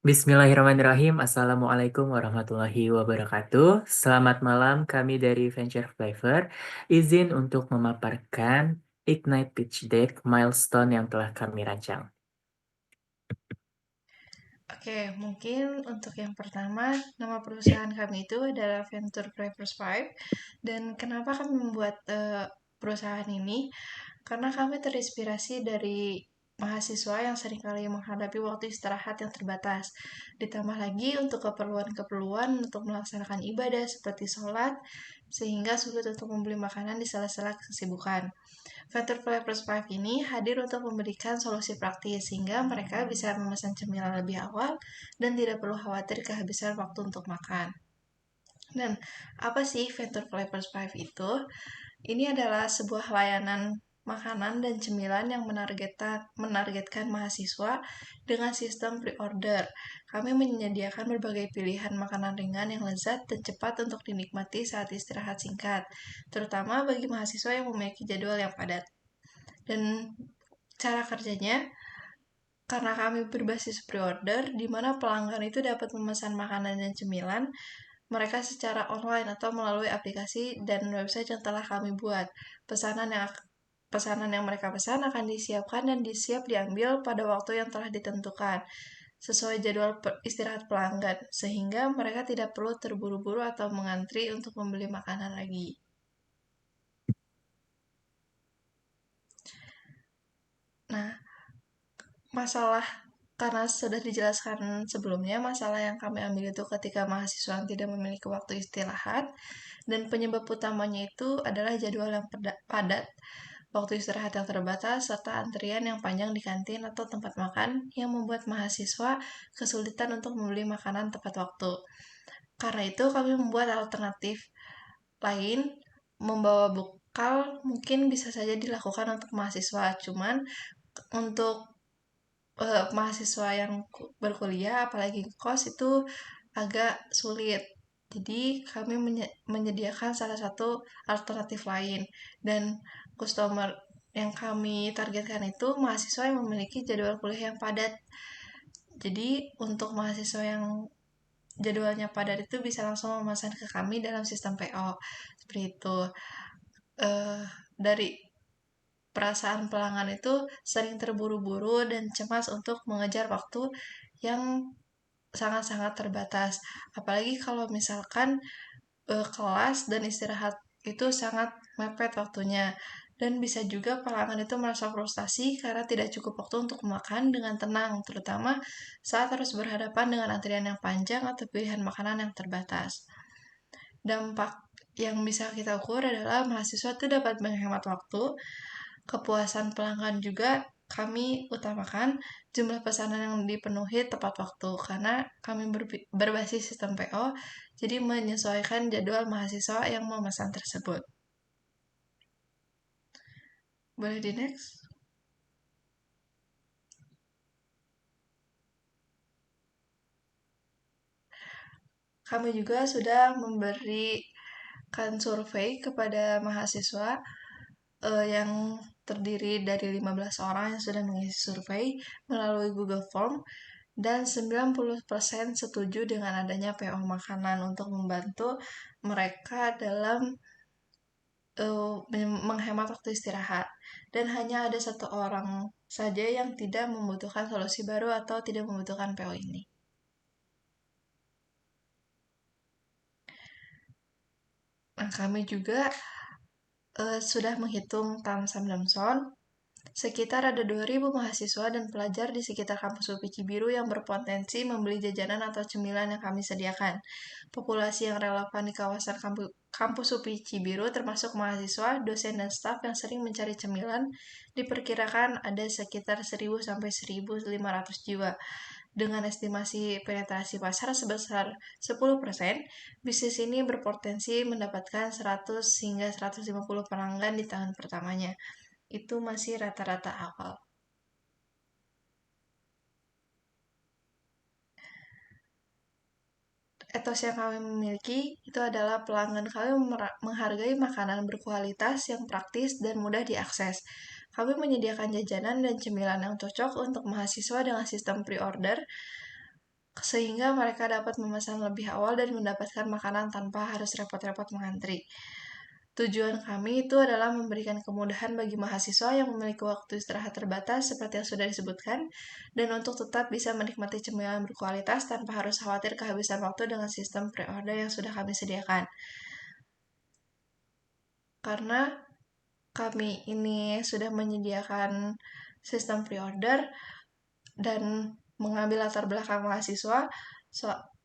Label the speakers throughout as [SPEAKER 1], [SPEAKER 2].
[SPEAKER 1] Bismillahirrahmanirrahim. Assalamualaikum warahmatullahi wabarakatuh. Selamat malam, kami dari Venture Flavor. Izin untuk memaparkan Ignite Pitch Deck milestone yang telah kami rancang.
[SPEAKER 2] Oke, mungkin untuk yang pertama, nama perusahaan kami itu adalah Venture Flavors 5. Dan kenapa kami membuat perusahaan ini? Karena kami terinspirasi dari mahasiswa yang seringkali menghadapi waktu istirahat yang terbatas. Ditambah lagi untuk keperluan-keperluan untuk melaksanakan ibadah seperti sholat, sehingga sulit untuk membeli makanan di sela-sela kesibukan. Venture Flavors 5 ini hadir untuk memberikan solusi praktis sehingga mereka bisa memesan cemilan lebih awal dan tidak perlu khawatir kehabisan waktu untuk makan. Dan apa sih Venture Flavors 5 itu? Ini adalah sebuah layanan makanan dan cemilan yang menargetkan mahasiswa dengan sistem pre-order. Kami menyediakan berbagai pilihan makanan ringan yang lezat dan cepat untuk dinikmati saat istirahat singkat, terutama bagi mahasiswa yang memiliki jadwal yang padat. Dan cara kerjanya, karena kami berbasis pre-order, di mana pelanggan itu dapat memesan makanan dan cemilan mereka secara online atau melalui aplikasi dan website yang telah kami buat. Pesanan yang mereka pesan akan disiapkan dan disiap diambil pada waktu yang telah ditentukan sesuai jadwal istirahat pelanggan, sehingga mereka tidak perlu terburu-buru atau mengantri untuk membeli makanan lagi. Nah, masalah karena sudah dijelaskan sebelumnya, masalah yang kami ambil itu ketika mahasiswa tidak memiliki waktu istirahat, dan penyebab utamanya itu adalah jadwal yang padat, waktu istirahat yang terbatas, serta antrian yang panjang di kantin atau tempat makan yang membuat mahasiswa kesulitan untuk membeli makanan tepat waktu. Karena itu, kami membuat alternatif lain, membawa bekal mungkin bisa saja dilakukan untuk mahasiswa, cuman untuk mahasiswa yang berkuliah apalagi kos itu agak sulit. Jadi kami menyediakan salah satu alternatif lain, dan customer yang kami targetkan itu mahasiswa yang memiliki jadwal kuliah yang padat. Jadi untuk mahasiswa yang jadwalnya padat itu bisa langsung memesan ke kami dalam sistem PO. Seperti itu. Eh dari perasaan pelanggan itu sering terburu-buru dan cemas untuk mengejar waktu yang sangat-sangat terbatas. Apalagi kalau misalkan kelas dan istirahat itu sangat mepet waktunya. Dan bisa juga pelanggan itu merasa frustasi karena tidak cukup waktu untuk makan dengan tenang, terutama saat harus berhadapan dengan antrian yang panjang atau pilihan makanan yang terbatas. Dampak yang bisa kita ukur adalah mahasiswa itu dapat menghemat waktu, kepuasan pelanggan juga kami utamakan jumlah pesanan yang dipenuhi tepat waktu karena kami berbasis sistem PO, jadi menyesuaikan jadwal mahasiswa yang memesan tersebut. Boleh di next? Kami juga sudah memberikan survei kepada mahasiswa yang terdiri dari 15 orang yang sudah mengisi survei melalui Google Form, dan 90% setuju dengan adanya PO makanan untuk membantu mereka dalam menghemat waktu istirahat. Dan hanya ada satu orang saja yang tidak membutuhkan solusi baru atau tidak membutuhkan PO ini. Nah, kami juga sudah menghitung Tamsam Damson. Sekitar ada 2.000 mahasiswa dan pelajar di sekitar kampus UPI Cibiru yang berpotensi membeli jajanan atau cemilan yang kami sediakan. Populasi yang relevan di kawasan kampus UPI Cibiru termasuk mahasiswa, dosen, dan staf yang sering mencari cemilan diperkirakan ada sekitar 1.000 sampai 1.500 jiwa. Dengan estimasi penetrasi pasar sebesar 10%, bisnis ini berpotensi mendapatkan 100 hingga 150 pelanggan di tahun pertamanya. Itu masih rata-rata awal. Etos yang kami miliki itu adalah pelanggan kami menghargai makanan berkualitas yang praktis dan mudah diakses. Kami menyediakan jajanan dan cemilan yang cocok untuk mahasiswa dengan sistem pre-order. sehingga mereka dapat memesan lebih awal dan mendapatkan makanan tanpa harus repot-repot mengantri. Tujuan kami itu adalah memberikan kemudahan bagi mahasiswa yang memiliki waktu istirahat terbatas seperti yang sudah disebutkan, dan untuk tetap bisa menikmati cemilan berkualitas tanpa harus khawatir kehabisan waktu dengan sistem pre-order yang sudah kami sediakan. Karena kami ini sudah menyediakan sistem pre-order dan mengambil latar belakang mahasiswa,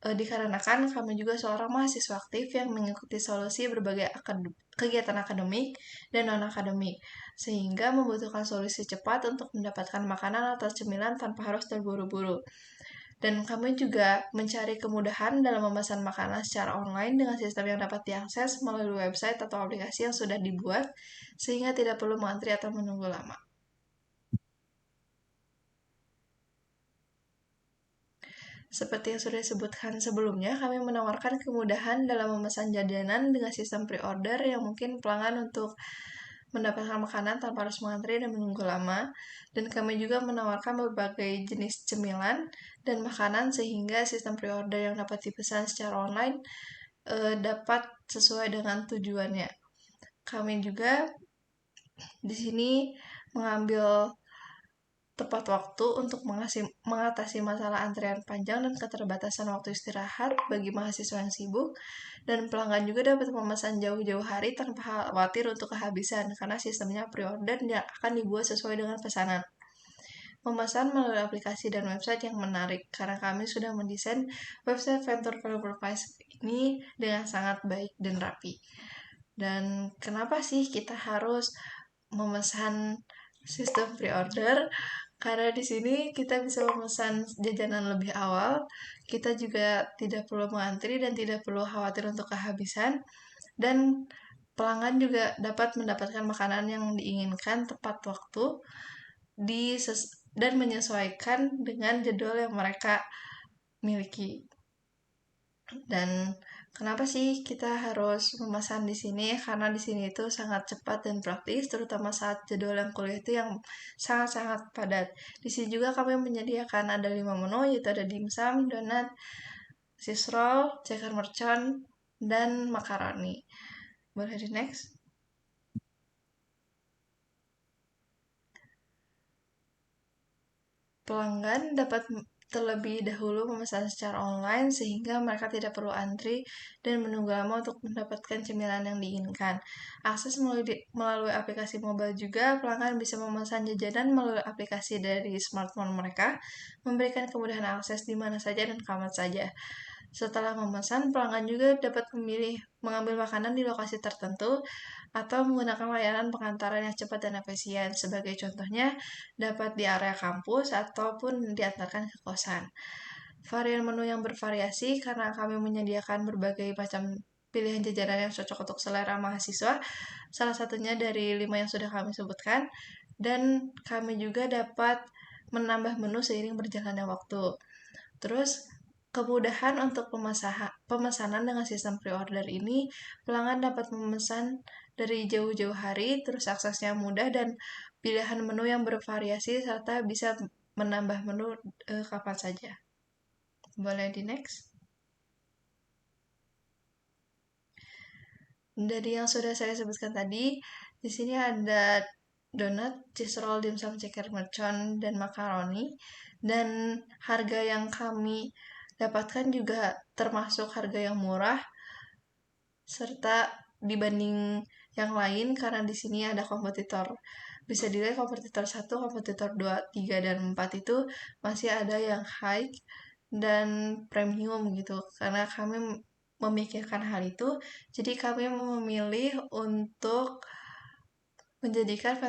[SPEAKER 2] dikarenakan kami juga seorang mahasiswa aktif yang mengikuti solusi berbagai kegiatan akademik dan non-akademik, sehingga membutuhkan solusi cepat untuk mendapatkan makanan atau cemilan tanpa harus terburu-buru. Dan kami juga mencari kemudahan dalam memesan makanan secara online dengan sistem yang dapat diakses melalui website atau aplikasi yang sudah dibuat, sehingga tidak perlu mengantri atau menunggu lama. Seperti yang sudah disebutkan sebelumnya, kami menawarkan kemudahan dalam memesan jajanan dengan sistem pre-order yang mungkin pelanggan untuk mendapatkan makanan tanpa harus mengantri dan menunggu lama. Dan kami juga menawarkan berbagai jenis cemilan dan makanan sehingga sistem pre-order yang dapat dipesan secara online dapat sesuai dengan tujuannya. Kami juga di sini mengambil tepat waktu untuk mengatasi masalah antrean panjang dan keterbatasan waktu istirahat bagi mahasiswa yang sibuk, dan pelanggan juga dapat memesan jauh-jauh hari tanpa khawatir untuk kehabisan karena sistemnya pre-order dan akan dibuat sesuai dengan pesanan. Memesan melalui aplikasi dan website yang menarik karena kami sudah mendesain website vendor price ini dengan sangat baik dan rapi. Dan kenapa sih kita harus memesan sistem pre-order? Karena di sini kita bisa memesan jajanan lebih awal, kita juga tidak perlu mengantri dan tidak perlu khawatir untuk kehabisan, dan pelanggan juga dapat mendapatkan makanan yang diinginkan tepat waktu dan menyesuaikan dengan jadwal yang mereka miliki. Dan kenapa sih kita harus memesan di sini? Karena di sini itu sangat cepat dan praktis, terutama saat jadwal yang kuliah itu yang sangat-sangat padat. Di sini juga kami menyediakan ada 5 menu, yaitu ada dimsum, donat, cheese roll, ceker mercon, dan makaroni. Boleh di next? Pelanggan dapat terlebih dahulu memesan secara online sehingga mereka tidak perlu antri dan menunggu lama untuk mendapatkan cemilan yang diinginkan. Akses melalui aplikasi mobile juga, pelanggan bisa memesan jajanan melalui aplikasi dari smartphone mereka, memberikan kemudahan akses di mana saja dan kapan saja. Setelah memesan, pelanggan juga dapat memilih mengambil makanan di lokasi tertentu atau menggunakan layanan pengantaran yang cepat dan efisien. Sebagai contohnya, dapat di area kampus ataupun diantarkan ke kosan. Varian menu yang bervariasi karena kami menyediakan berbagai macam pilihan jajanan yang cocok untuk selera mahasiswa, salah satunya dari 5 yang sudah kami sebutkan, dan kami juga dapat menambah menu seiring berjalannya waktu. Terus, kemudahan untuk pemesanan dengan sistem pre-order ini, pelanggan dapat memesan dari jauh-jauh hari, terus aksesnya mudah dan pilihan menu yang bervariasi serta bisa menambah menu kapan saja. Boleh di next? Dari yang sudah saya sebutkan tadi, di sini ada donat, cheese roll, dimsum, ceker mercon, dan makaroni. Dan harga yang kami dapatkan juga termasuk harga yang murah, serta dibanding yang lain karena di sini ada kompetitor. Bisa dilihat kompetitor 1, kompetitor 2, 3, dan 4 itu masih ada yang high dan premium gitu. Karena kami memikirkan hal itu, jadi kami memilih untuk menjadikan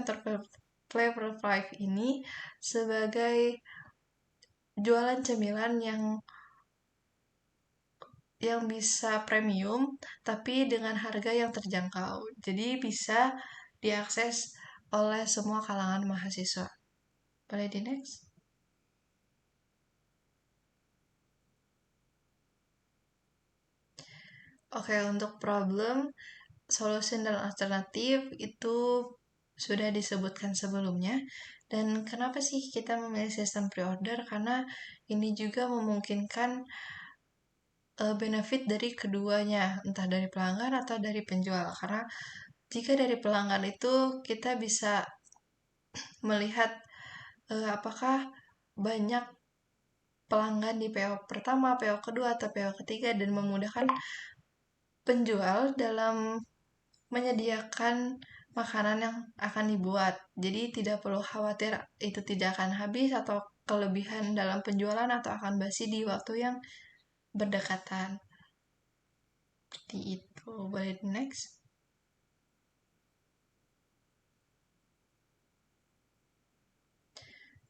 [SPEAKER 2] Flavor Five ini sebagai jualan cemilan yang bisa premium tapi dengan harga yang terjangkau. Jadi bisa diakses oleh semua kalangan mahasiswa. Boleh di next? Oke, untuk problem, solution dan alternatif itu sudah disebutkan sebelumnya. Dan kenapa sih kita memilih sistem pre-order? Karena ini juga memungkinkan benefit dari keduanya, entah dari pelanggan atau dari penjual. Karena jika dari pelanggan itu kita bisa melihat apakah banyak pelanggan di PO pertama, PO kedua, atau PO ketiga, dan memudahkan penjual dalam menyediakan makanan yang akan dibuat. Jadi tidak perlu khawatir itu tidak akan habis atau kelebihan dalam penjualan atau akan basi di waktu yang berdekatan. Seperti itu. Boleh di next?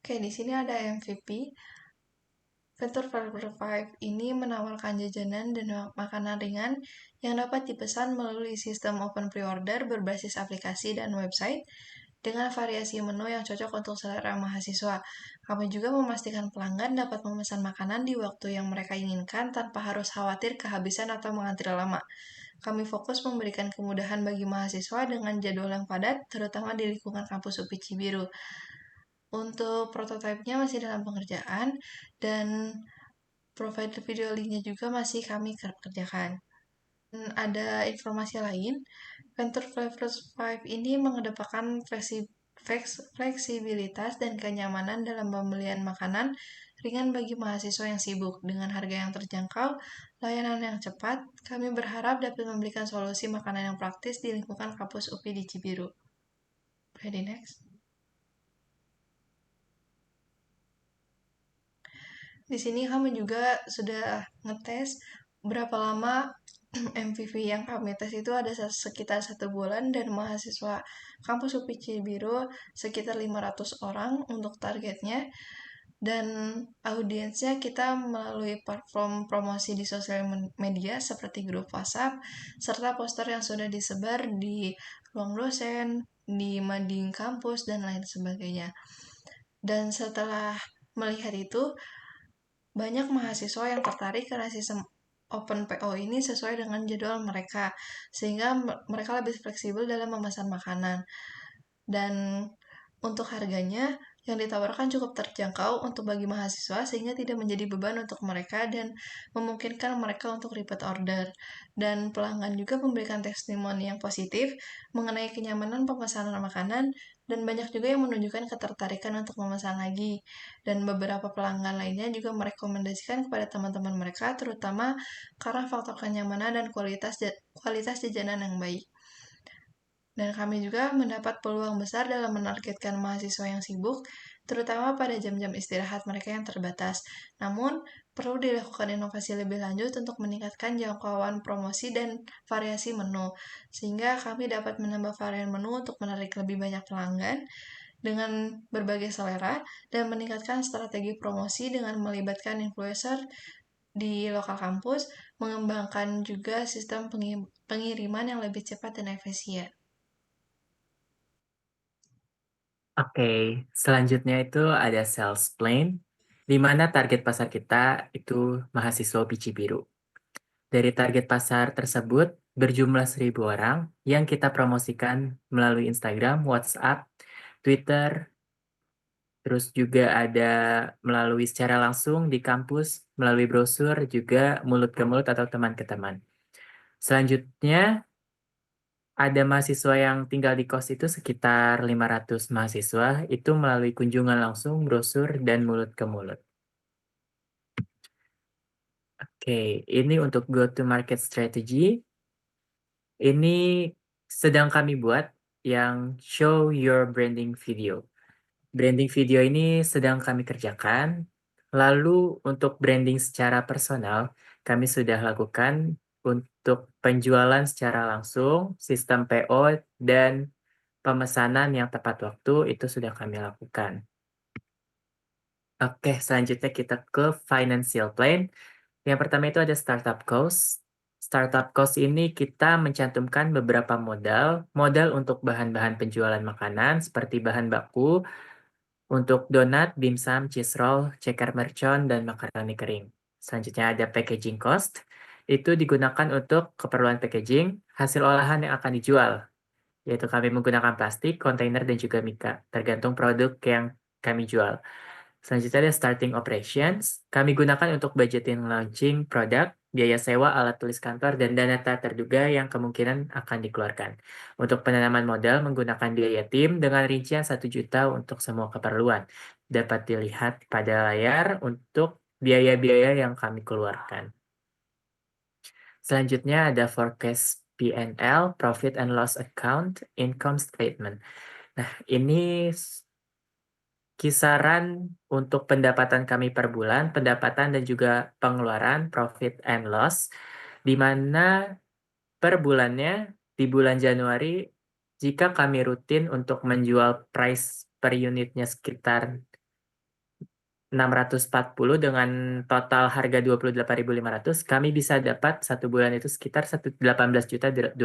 [SPEAKER 2] Oke, di sini ada MVP. Venture Flavor 5 ini menawarkan jajanan dan makanan ringan yang dapat dipesan melalui sistem open pre-order berbasis aplikasi dan website dengan variasi menu yang cocok untuk selera mahasiswa. Kami juga memastikan pelanggan dapat memesan makanan di waktu yang mereka inginkan tanpa harus khawatir kehabisan atau mengantri lama. Kami fokus memberikan kemudahan bagi mahasiswa dengan jadwal yang padat, terutama di lingkungan kampus UPI Cibiru. Untuk prototipenya masih dalam pengerjaan, dan provide video linknya juga masih kami kerjakan. Dan ada informasi lain, Venture Flavors 5 ini mengedepankan fleksibilitas dan kenyamanan dalam pembelian makanan ringan bagi mahasiswa yang sibuk. Dengan harga yang terjangkau, layanan yang cepat, kami berharap dapat memberikan solusi makanan yang praktis di lingkungan kampus UPI di Cibiru. Ready next? Di sini kami juga sudah ngetes berapa lama MVV yang kami tes itu ada sekitar 1 bulan, dan mahasiswa kampus UPI Cibiru sekitar 500 orang untuk targetnya. Dan audiensnya kita melalui platform promosi di sosial media seperti grup WhatsApp, serta poster yang sudah disebar di ruang dosen, di mading kampus, dan lain sebagainya. Dan setelah melihat itu, banyak mahasiswa yang tertarik karena sistem Open PO ini sesuai dengan jadwal mereka, sehingga mereka lebih fleksibel dalam memesan makanan. Dan untuk harganya yang ditawarkan cukup terjangkau untuk bagi mahasiswa, sehingga tidak menjadi beban untuk mereka dan memungkinkan mereka untuk repeat order. Dan pelanggan juga memberikan testimoni yang positif mengenai kenyamanan pemesanan makanan, dan banyak juga yang menunjukkan ketertarikan untuk memesan lagi. Dan beberapa pelanggan lainnya juga merekomendasikan kepada teman-teman mereka, terutama karena faktor kenyamanan dan kualitas jajanan yang baik. Dan kami juga mendapat peluang besar dalam menargetkan mahasiswa yang sibuk, terutama pada jam-jam istirahat mereka yang terbatas. Namun, perlu dilakukan inovasi lebih lanjut untuk meningkatkan jangkauan promosi dan variasi menu, sehingga kami dapat menambah varian menu untuk menarik lebih banyak pelanggan dengan berbagai selera, dan meningkatkan strategi promosi dengan melibatkan influencer di lokal kampus, mengembangkan juga sistem pengiriman yang lebih cepat dan efisien.
[SPEAKER 1] Oke, selanjutnya itu ada sales plan, di mana target pasar kita itu mahasiswa UPI Cibiru. Dari target pasar tersebut berjumlah 1.000 orang yang kita promosikan melalui Instagram, WhatsApp, Twitter, terus juga ada melalui secara langsung di kampus, melalui brosur, juga mulut ke mulut atau teman ke teman. Selanjutnya, ada mahasiswa yang tinggal di kos itu sekitar 500 mahasiswa, itu melalui kunjungan langsung, brosur, dan mulut ke mulut. Oke, ini untuk go to market strategy. Ini sedang kami buat yang show your branding video. Branding video ini sedang kami kerjakan. Lalu untuk branding secara personal, kami sudah lakukan untuk penjualan secara langsung, sistem PO, dan pemesanan yang tepat waktu itu sudah kami lakukan. Oke, selanjutnya kita ke financial plan. Yang pertama itu ada startup cost. Startup cost ini kita mencantumkan beberapa modal untuk bahan-bahan penjualan makanan seperti bahan baku untuk donat, dimsum, cheese roll, ceker mercon, dan makaroni kering. Selanjutnya ada packaging cost. Itu digunakan untuk keperluan packaging, hasil olahan yang akan dijual. yaitu kami menggunakan plastik, kontainer, dan juga mika, tergantung produk yang kami jual. Selanjutnya ada starting operations. Kami gunakan untuk budgeting launching produk, biaya sewa alat tulis kantor, dan dana tak terduga yang kemungkinan akan dikeluarkan. Untuk penanaman modal menggunakan biaya tim dengan rincian 1 juta untuk semua keperluan. Dapat dilihat pada layar untuk biaya-biaya yang kami keluarkan. Selanjutnya ada forecast P&L, Profit and Loss Account, Income Statement. Nah, ini kisaran untuk pendapatan kami per bulan, pendapatan dan juga pengeluaran, profit and loss, di mana per bulannya di bulan Januari, jika kami rutin untuk menjual price per unitnya sekitar 640 dengan total harga 28.500, kami bisa dapat satu bulan itu sekitar 18.280.000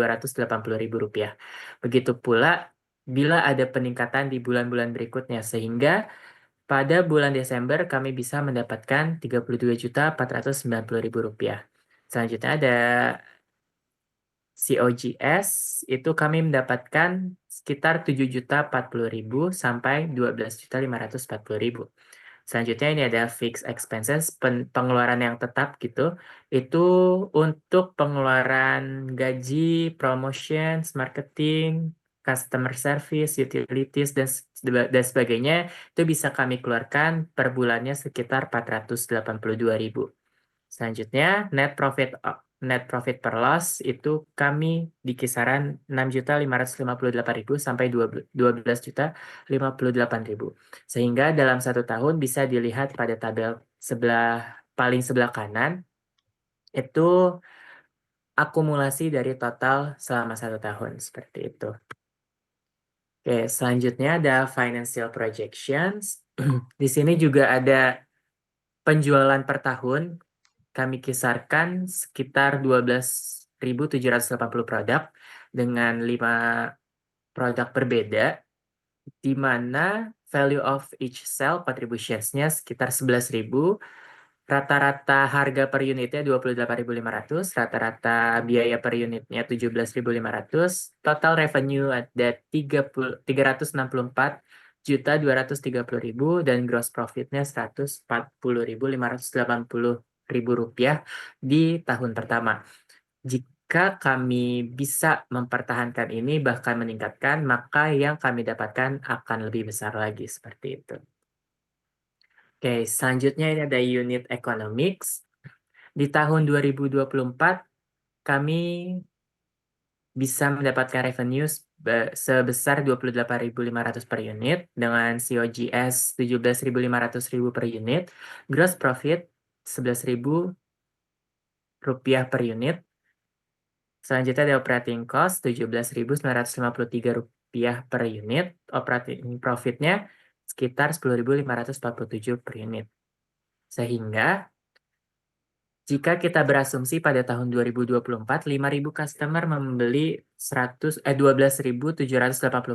[SPEAKER 1] rupiah. Begitu pula bila ada peningkatan di bulan-bulan berikutnya, sehingga pada bulan Desember kami bisa mendapatkan 32.490.000 rupiah. Selanjutnya ada COGS, itu kami mendapatkan sekitar 7.040.000 sampai 12.540.000. Selanjutnya ini ada fixed expenses, pengeluaran yang tetap gitu. Itu untuk pengeluaran gaji, promotions, marketing, customer service, utilities, dan sebagainya. Itu bisa kami keluarkan per bulannya sekitar 482.000. Selanjutnya, net profit per loss itu kami di kisaran 6.558.000 sampai 12.058.000. Sehingga dalam satu tahun bisa dilihat pada tabel paling sebelah kanan, itu akumulasi dari total selama satu tahun, seperti itu. Oke, selanjutnya ada financial projections. Di sini juga ada penjualan per tahun. Kami kisarkan sekitar 12.780 produk dengan 5 produk berbeda, di mana value of each sale contributions-nya sekitar 11.000, rata-rata harga per unitnya 28.500, rata-rata biaya per unitnya 17.500, total revenue ada 364.230.000 dan gross profit-nya 140.580.000 rupiah di tahun pertama. Jika kami bisa mempertahankan ini bahkan meningkatkan, maka yang kami dapatkan akan lebih besar lagi seperti itu. Oke, selanjutnya ini ada unit economics. Di tahun 2024, kami bisa mendapatkan revenue sebesar 28.500 per unit dengan COGS 17.500 per unit, gross profit 11.000 rupiah per unit. Selanjutnya ada operating cost 17.953 rupiah per unit, operating profitnya sekitar 10.547 per unit. Sehingga jika kita berasumsi pada tahun 2024, 5.000 customer membeli 12.780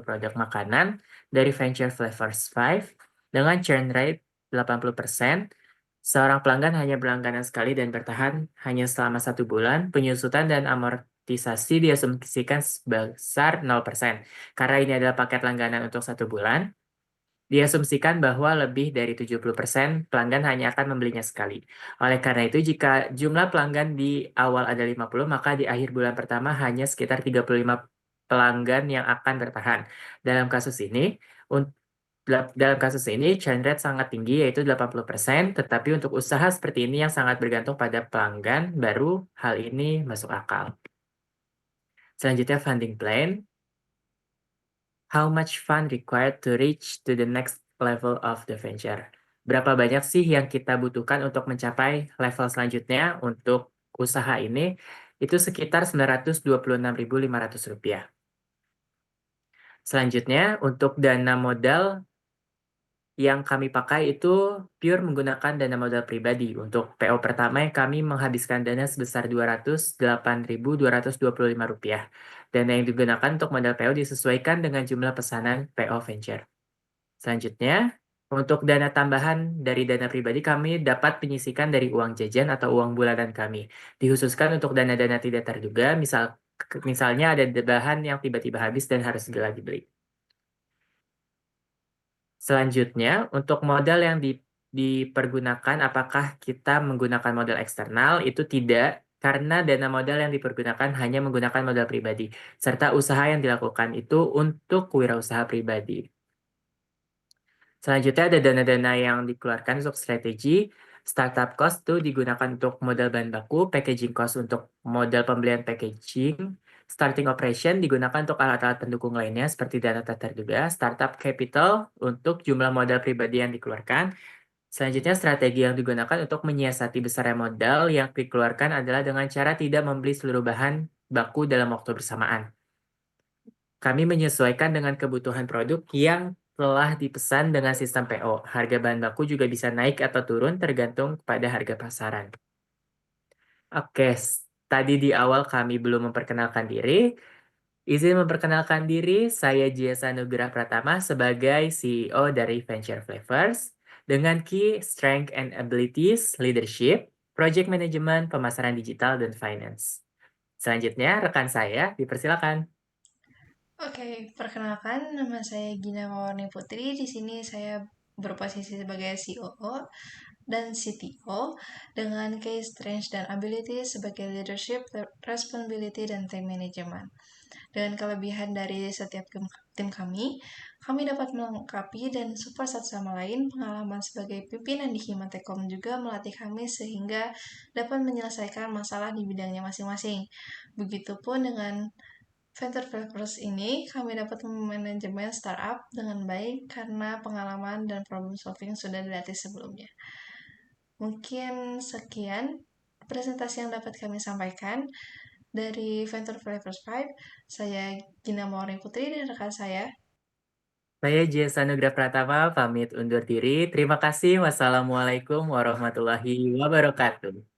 [SPEAKER 1] produk makanan dari Venture Flavors 5 dengan churn rate 80%. Seorang pelanggan hanya berlangganan sekali dan bertahan hanya selama 1 bulan. Penyusutan dan amortisasi diasumsikan sebesar 0%. Karena ini adalah paket langganan untuk 1 bulan, diasumsikan bahwa lebih dari 70% pelanggan hanya akan membelinya sekali. Oleh karena itu, jika jumlah pelanggan di awal ada 50, maka di akhir bulan pertama hanya sekitar 35 pelanggan yang akan bertahan. Dalam kasus ini, churn rate sangat tinggi, yaitu 80%, tetapi untuk usaha seperti ini yang sangat bergantung pada pelanggan, baru hal ini masuk akal. Selanjutnya, funding plan. How much fund required to reach to the next level of the venture? Berapa banyak sih yang kita butuhkan untuk mencapai level selanjutnya untuk usaha ini? Itu sekitar 926.500 rupiah. Selanjutnya, untuk dana modal yang kami pakai itu pure menggunakan dana modal pribadi. Untuk PO pertama yang kami menghabiskan dana sebesar 208.225 rupiah. Dana yang digunakan untuk modal PO disesuaikan dengan jumlah pesanan PO Venture. Selanjutnya, untuk dana tambahan dari dana pribadi kami dapat penyisikan dari uang jajan atau uang bulanan kami. Dikhususkan untuk dana-dana tidak terduga, misal Misalnya ada bahan yang tiba-tiba habis dan harus segera dibeli. Selanjutnya, untuk modal yang dipergunakan, apakah kita menggunakan modal eksternal? Itu tidak, karena dana modal yang dipergunakan hanya menggunakan modal pribadi, serta usaha yang dilakukan itu untuk wirausaha pribadi. Selanjutnya ada dana-dana yang dikeluarkan untuk strategi. Startup cost itu digunakan untuk modal bahan baku, packaging cost untuk modal pembelian packaging, starting operation digunakan untuk alat-alat pendukung lainnya seperti dana tak terduga, startup capital untuk jumlah modal pribadi yang dikeluarkan. Selanjutnya strategi yang digunakan untuk menyiasati besarnya modal yang dikeluarkan adalah dengan cara tidak membeli seluruh bahan baku dalam waktu bersamaan. Kami menyesuaikan dengan kebutuhan produk yang telah dipesan dengan sistem PO. Harga bahan baku juga bisa naik atau turun tergantung pada harga pasaran. Oke, tadi di awal kami belum memperkenalkan diri. Izin memperkenalkan diri, saya Jesa Nugrah Pratama sebagai CEO dari Venture Flavors dengan key strength and abilities, leadership, project management, pemasaran digital, dan finance. Selanjutnya, rekan saya, dipersilakan.
[SPEAKER 2] Oke, perkenalkan nama saya Gina Mawarni Putri. Di sini saya berposisi sebagai COO dan CTO dengan key strengths dan ability sebagai leadership, responsibility, dan time management. Dengan kelebihan dari setiap tim kami dapat melengkapi dan support satu sama lain. Pengalaman sebagai pimpinan di Himatekom juga melatih kami sehingga dapat menyelesaikan masalah di bidangnya masing-masing. Begitupun dengan Venture Flavors ini, kami dapat memanajemen startup dengan baik karena pengalaman dan problem solving sudah dilatih sebelumnya. Mungkin sekian presentasi yang dapat kami sampaikan. Dari Venture Flavors 5, saya Gina Maureen Putri dan rekan saya.
[SPEAKER 1] Saya Jesa Nugrah Pratama, pamit undur diri. Terima kasih. Wassalamualaikum warahmatullahi wabarakatuh.